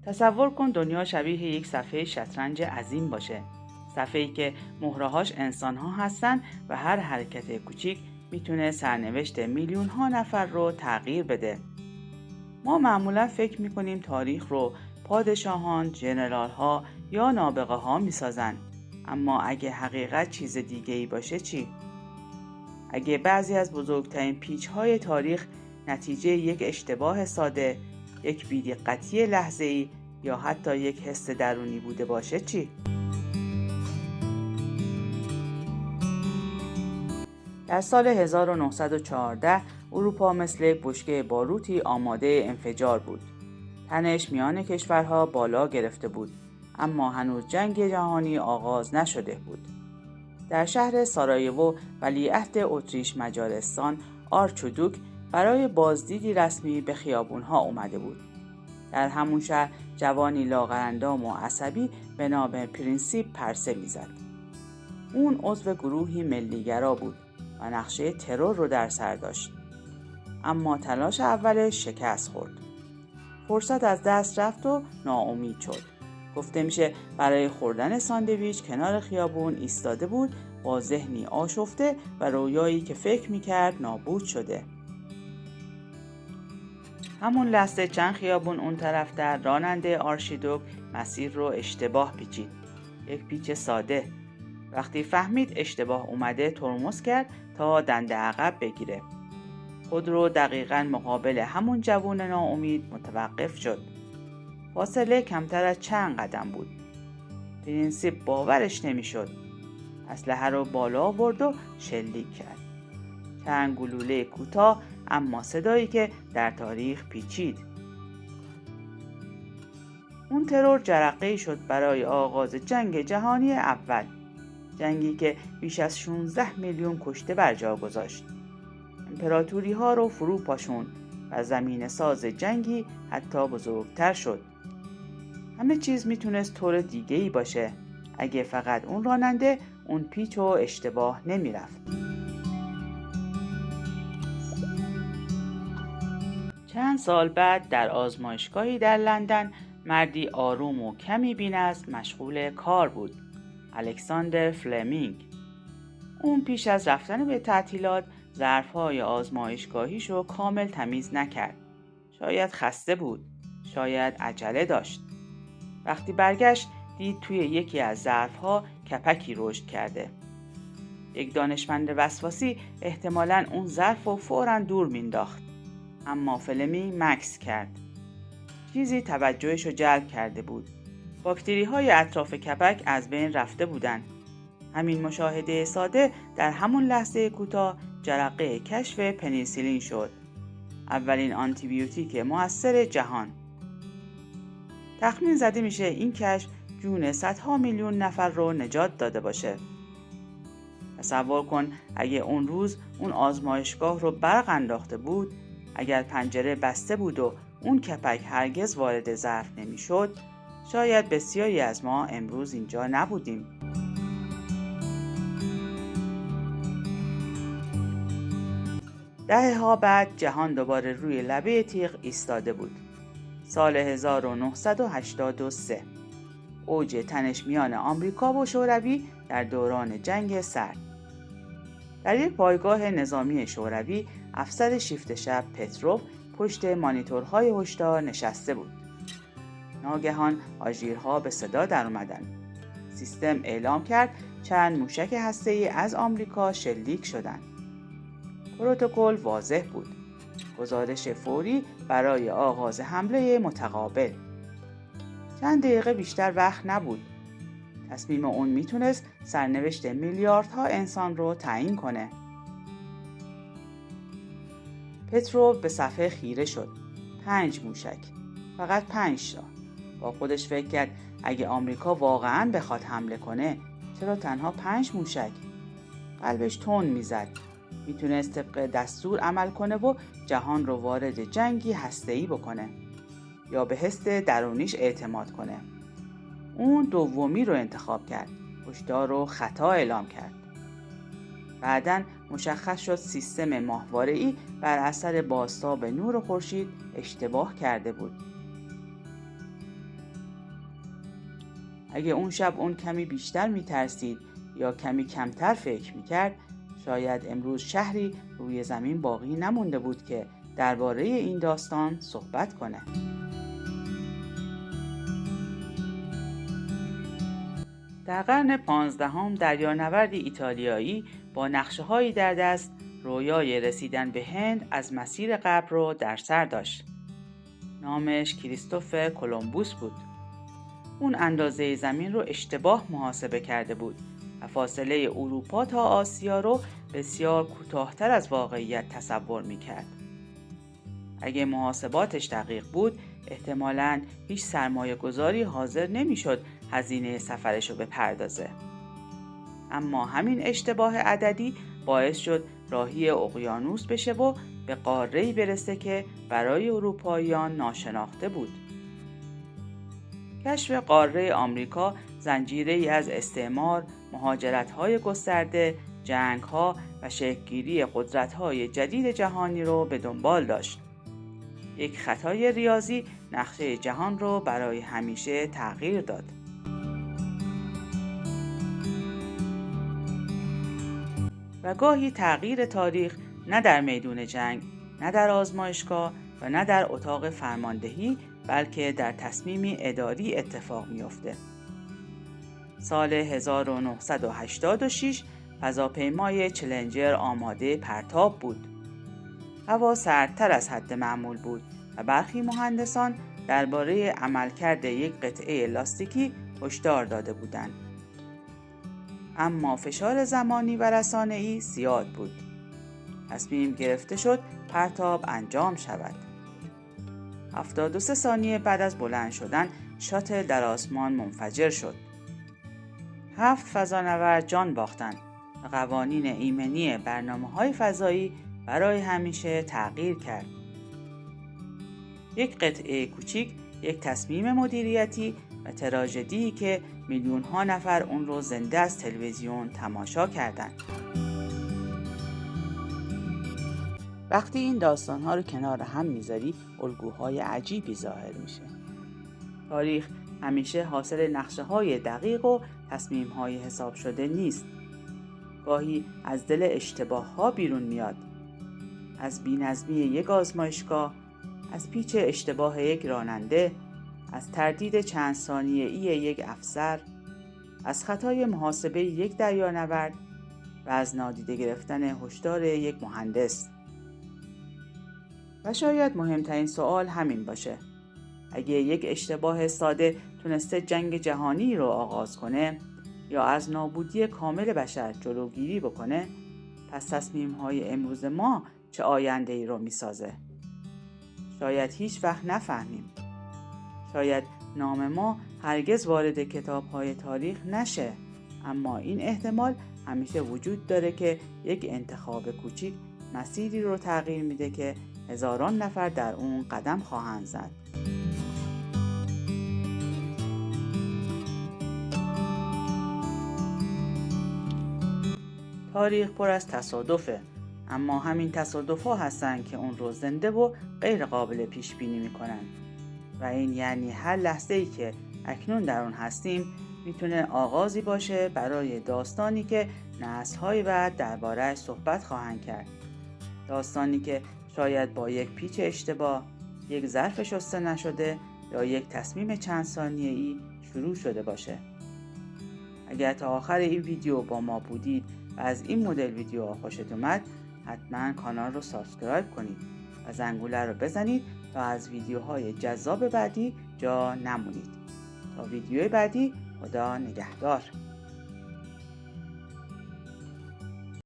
تصور کن دنیا شبیه یک صفحه شطرنج عظیم باشه. صفحه‌ای که مهره‌هاش انسان‌ها هستن و هر حرکت کوچیک میتونه سرنوشت میلیون‌ها نفر رو تغییر بده. ما معمولا فکر میکنیم تاریخ رو پادشاهان، ژنرال‌ها یا نابغه‌ها میسازن. اما اگه حقیقت چیز دیگه‌ای باشه چی؟ اگه بعضی از بزرگترین پیچ‌های تاریخ نتیجه یک اشتباه ساده، یک بی‌دقتی لحظه‌ای یا حتی یک حس درونی بوده باشه چی؟ در سال 1914 اروپا مثل یک بشکه باروتی آماده انفجار بود. تنش میان کشورها بالا گرفته بود، اما هنوز جنگ جهانی آغاز نشده بود. در شهر سارایوو ولیعهد اتریش مجارستان آرچودوک برای بازدیدی رسمی به خیابونها اومده بود. در همون شهر جوانی لاغرندام و عصبی به نام پرینسیپ پرسه میزد. اون عضو گروهی ملیگرا بود و نقشه ترور رو در سر داشت. اما تلاش اولش شکست خورد. فرصت از دست رفت و ناامید شد. گفته میشه برای خوردن ساندویچ کنار خیابون ایستاده بود با ذهنی آشفته و رویایی که فکر میکرد نابود شده. همون لحظه چند خیابون اون طرفتر راننده آرشیدوک مسیر رو اشتباه پیچید. یک پیچ ساده. وقتی فهمید اشتباه اومده ترمز کرد تا دنده عقب بگیره. خود رو دقیقاً مقابل همون جوون ناامید متوقف شد. فاصله کمتر از چند قدم بود. پرینسیپ باورش نمیشد. اسلحه رو بالا آورد و شلیک کرد. چند گلوله کوتاه اما صدایی که در تاریخ پیچید. اون ترور جرقه‌ای شد برای آغاز جنگ جهانی اول. جنگی که بیش از 16 میلیون کشته بر جا گذاشت. امپراتوری ها رو فرو پاشون و زمین ساز جنگی حتی بزرگتر شد. همه چیز میتونست طور دیگه‌ای باشه اگه فقط اون راننده اون پیچ و اشتباه نمیرفت. چند سال بعد در آزمایشگاهی در لندن مردی آروم و کمی بی‌نظم مشغول کار بود. الکساندر فلمینگ. اون پیش از رفتن به تعطیلات ظرف‌های آزمایشگاهیشو کامل تمیز نکرد. شاید خسته بود، شاید عجله داشت. وقتی برگشت دید توی یکی از ظرف‌ها کپکی رشد کرده. یک دانشمند وسواسی احتمالاً اون ظرفو فوراً دور مینداخت. اما فلمینگ مکث کرد. چیزی توجهشو جلب کرده بود. باکتری‌های اطراف کپک از بین رفته بودند. همین مشاهده ساده در همون لحظه کوتاه جرقه کشف پنیسیلین شد. اولین آنتیبیوتیک مؤثر جهان. تخمین زده میشه این کشف جون صدها میلیون نفر رو نجات داده باشه. تصور کن اگه اون روز اون آزمایشگاه رو برق انداخته بود، اگر پنجره بسته بود و اون کپک هرگز وارد ظرف نمیشد، شاید بسیاری از ما امروز اینجا نبودیم. دهه‌ها بعد جهان دوباره روی لبه تیغ ایستاده بود. سال 1983. اوج تنش میان آمریکا و شوروی در دوران جنگ سرد. در یک پایگاه نظامی شوروی افسر شیفت شب پتروف پشت مانیتورهای هشدار نشسته بود. ناگهان آژیرها به صدا در اومدند. سیستم اعلام کرد چند موشک هسته‌ای از آمریکا شلیک شدند. پروتکل واضح بود. گزارش فوری برای آغاز حمله متقابل. چند دقیقه بیشتر وقت نبود. تصمیم اون میتونست سرنوشت میلیاردها انسان رو تعیین کنه. پتروف به صفحه خیره شد. 5 موشک. فقط 5 تا. با خودش فکر کرد اگه آمریکا واقعاً بخواد حمله کنه چرا تنها 5 موشک؟ قلبش تند میزد. میتونست طبق دستور عمل کنه و جهان رو وارد جنگی هسته‌ای بکنه یا به حس درونیش اعتماد کنه. اون دومی رو انتخاب کرد. هشدار رو خطا اعلام کرد. بعداً مشخص شد سیستم ماهواره‌ای بر اثر بازتاب نور خورشید اشتباه کرده بود. اگه اون شب اون کمی بیشتر میترسید یا کمی کمتر فکر میکرد، شاید امروز شهری روی زمین باقی نمونده بود که درباره این داستان صحبت کنه. در قرن 15 دریانوردی ایتالیایی با نقشه‌هایی در دست رویای رسیدن به هند از مسیر قبر رو در سر داشت. نامش کریستوف کلمبوس بود. اون اندازه زمین رو اشتباه محاسبه کرده بود و فاصله اروپا تا آسیا رو بسیار کوتاه‌تر از واقعیت تصور می‌کرد. اگه محاسباتش دقیق بود، احتمالاً هیچ سرمایه‌گذاری حاضر نمی‌شد هزینه سفرش رو بپردازه. اما همین اشتباه عددی باعث شد راهی اقیانوس بشه و به قاره‌ای برسه که برای اروپاییان ناشناخته بود. کشف قاره آمریکا زنجیره‌ای از استعمار، مهاجرت‌های گسترده، جنگ‌ها و شکل‌گیری قدرت‌های جدید جهانی رو به دنبال داشت. یک خطای ریاضی نقشه جهان رو برای همیشه تغییر داد. و گاهی تغییر تاریخ نه در میدون جنگ، نه در آزمایشگاه و نه در اتاق فرماندهی، بلکه در تصمیمی اداری اتفاق میفته. سال 1986 فضاپیمای چلنجر آماده پرتاب بود. هوا سردتر از حد معمول بود و برخی مهندسان درباره عملکرد یک قطعه لاستیکی هشدار داده بودند. اما فشار زمانی و رسانه‌ای زیاد بود. تصمیم گرفته شد پرتاب انجام شود. 73 ثانیه بعد از بلند شدن شاتل در آسمان منفجر شد. 7 فضانورد جان باختند و قوانین ایمنی برنامه‌های فضایی برای همیشه تغییر کرد. یک قطعه کوچیک، یک تصمیم مدیریتی و تراژدی که میلیون‌ها نفر اون رو زنده از تلویزیون تماشا کردند. وقتی این داستان‌ها رو کنار هم میذاری، الگوهای عجیبی ظاهر میشه. تاریخ همیشه حاصل نقشه‌های دقیق و تصمیم‌های حساب شده نیست. گاهی از دل اشتباه‌ها بیرون میاد. از بی‌نظمی یک آزمایشگاه، از پیچ اشتباه یک راننده، از تردید چند ثانیه‌ای یک افسر، از خطای محاسبه یک دریانورد و از نادیده گرفتن هشدار یک مهندس. و شاید مهمترین سوال همین باشه. اگه یک اشتباه ساده تونسته جنگ جهانی رو آغاز کنه یا از نابودی کامل بشر جلوگیری بکنه، پس تصمیم‌های امروز ما چه آینده‌ای رو میسازه؟ شاید هیچ وقت نفهمیم. شاید نام ما هرگز وارد کتاب‌های تاریخ نشه، اما این احتمال همیشه وجود داره که یک انتخاب کوچیک مسیری رو تغییر میده که هزاران نفر در اون قدم خواهند زد. تاریخ پر از تصادفه، اما همین تصادف‌ها هستن که اون رو زنده و غیر قابل پیش بینی میکنن. و این یعنی هر لحظه‌ای که اکنون در اون هستیم میتونه آغازی باشه برای داستانی که نسل‌های بعد درباره‌اش صحبت خواهند کرد. داستانی که شاید با یک پیچ اشتباه، یک ظرف شسته نشده یا یک تصمیم چند ثانیه‌ای شروع شده باشه. اگر تا آخر این ویدیو با ما بودید و از این مدل ویدیوها خوشت اومد، حتما کانال رو سابسکرایب کنید و زنگوله رو بزنید تا از ویدیوهای جذاب بعدی جا نمونید. تا ویدیو بعدی، خدا نگهدار.